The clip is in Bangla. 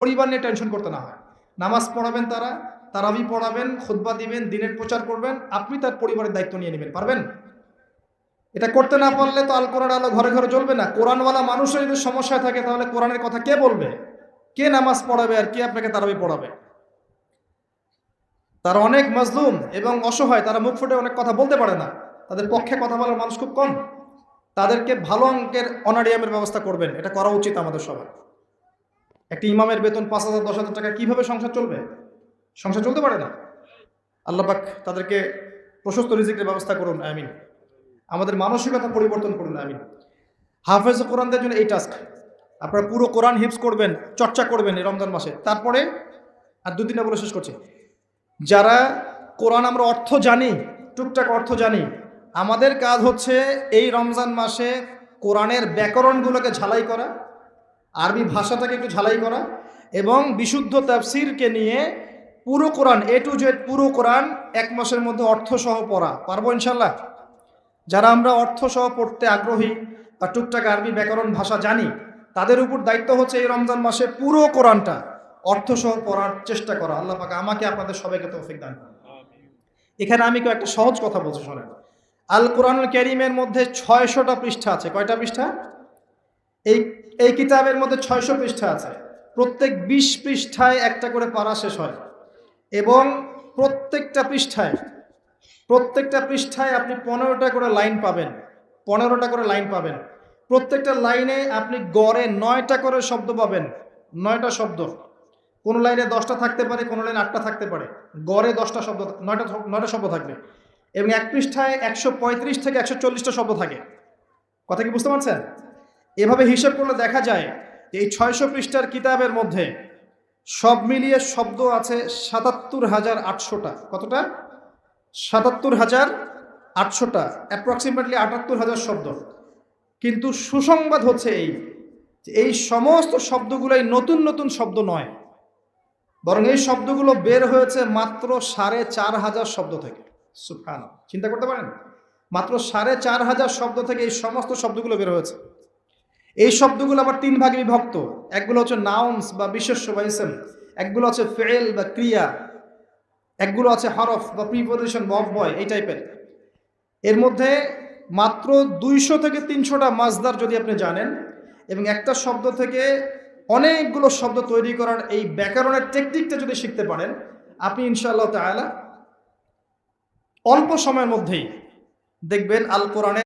পরিবার নিয়ে টেনশন করতে না হয়। নামাজ পড়াবেন, তারাবি পড়াবেন, খুতবা দিবেন, দিনের প্রচার করবেন, আপনি তার পরিবারের দায়িত্ব নিয়ে নেবেন। পারবেন? এটা করতে না পারলে তো আল কোরআন আলো ঘরে ঘরে জ্বলবে না। কোরআনওয়ালা মানুষের যদি সমস্যা থাকে তাহলে কোরআনের কথা কে বলবে? কে নামাজ পড়াবে আর কে আপনাকে তারাবি পড়াবে? তারা অনেক মাজলুম এবং অসহায়, তারা মুখ ফুটে অনেক কথা বলতে পারে না, তাদের পক্ষে কথা বলার মানুষ খুব কম। তাদেরকে ভালো অঙ্কের অনারিয়ামের ব্যবস্থা করবেন, এটা করা উচিত আমাদের সবার। একটি ইমামের বেতন 5,000 10,000 টাকা, কিভাবে সংসার চলবে? সংসার চলতে পারে না। আল্লাহ পাক তাদেরকে প্রশস্ত রিজিকের ব্যবস্থা করুন, আমিন। আমাদের মানসিকতা পরিবর্তন করুন, আমিন। হাফেজ কোরআনদের জন্য এই টাস্ক, আপনারা পুরো কোরআন হিফজ করবেন, চর্চা করবেন এই রমজান মাসে। তারপরে আর 2-3টা বলে শেষ করছি। যারা কোরআন আমরা অর্থ জানি, টুকটাক অর্থ জানি, আমাদের কাজ হচ্ছে এই রমজান মাসে কোরআনের ব্যাকরণগুলোকে ঝালাই করা, আরবি ভাষাটাকে একটু ঝালাই করা, এবং বিশুদ্ধ তাফসিরকে নিয়ে পুরো কোরআন A to Z পুরো কোরআন 1 মাসের মধ্যে অর্থসহ পড়া। পারবো ইনশাল্লাহ? যারা আমরা অর্থসহ পড়তে আগ্রহী বা টুকটাক আরবি ব্যাকরণ ভাষা জানি, তাদের উপর দায়িত্ব হচ্ছে এই রমজান মাসে পুরো কোরআনটা অর্থসহ পড়ার চেষ্টা করা। আল্লাহ পাক আমাকে আপনাদের সবাইকে তৌফিক দান করুন। এখানে আমি একটা সহজ কথা বলছি, শোনেন। আল কোরআনুল কারীমের মধ্যে 600টা পৃষ্ঠা আছে। কয়টা পৃষ্ঠা? এই কিতাবের মধ্যে 600 পৃষ্ঠা আছে। প্রত্যেক 20 পৃষ্ঠায় একটা করে পারা শেষ হয়, এবং প্রত্যেকটা পৃষ্ঠায় আপনি 15টা করে লাইন পাবেন। 15টা করে লাইন পাবেন। প্রত্যেকটা লাইনে আপনি গড়ে 9টা করে শব্দ পাবেন। 9টা শব্দ। কোন লাইনে 10টা থাকতে পারে, কোন লাইনে 8টা থাকতে পারে। গড়ে 10টা শব্দ, 9টা শব্দ থাকবে। এবং এক পৃষ্ঠায় 135 থেকে 140টা শব্দ থাকে। কথা কি বুঝতে পারছেন? এভাবে হিসাব করলে দেখা যায় যে এই 600 পৃষ্ঠার কিতাবের মধ্যে সব মিলিয়ে শব্দ আছে 77,800টা। কতটা? 77,800টা, অ্যাপ্রক্সিমেটলি 78,000 শব্দ। কিন্তু সুসংবাদ হচ্ছে এই সমস্ত শব্দগুলোই নতুন নতুন শব্দ নয়, বরং এই শব্দগুলো বের হয়েছে মাত্র 4,500 শব্দ থেকে। সুবহানাল্লাহ, চিন্তা করতে পারেন? মাত্র 4,500 শব্দ থেকে এই সমস্ত শব্দগুলো বের হয়েছে। এই শব্দগুলো আবার 3 ভাগে বিভক্ত। একগুলো হচ্ছে নাউন্স বা বিশেষ্য বা ইসম, একগুলো হচ্ছে ফেল বা ক্রিয়া, একগুলো আছে হরফ বা প্রিপোজিশন বা অব্যয়, এই টাইপের। এর মধ্যে মাত্র 200 থেকে 300টা মাজদার যদি আপনি জানেন, এবং একটা শব্দ থেকে অনেকগুলো শব্দ তৈরি করার এই ব্যাকরণের টেকনিকটা যদি শিখতে পারেন, আপনি ইনশাআল্লাহ তাআলা অল্প সময়ের মধ্যেই দেখবেন আল কোরআনে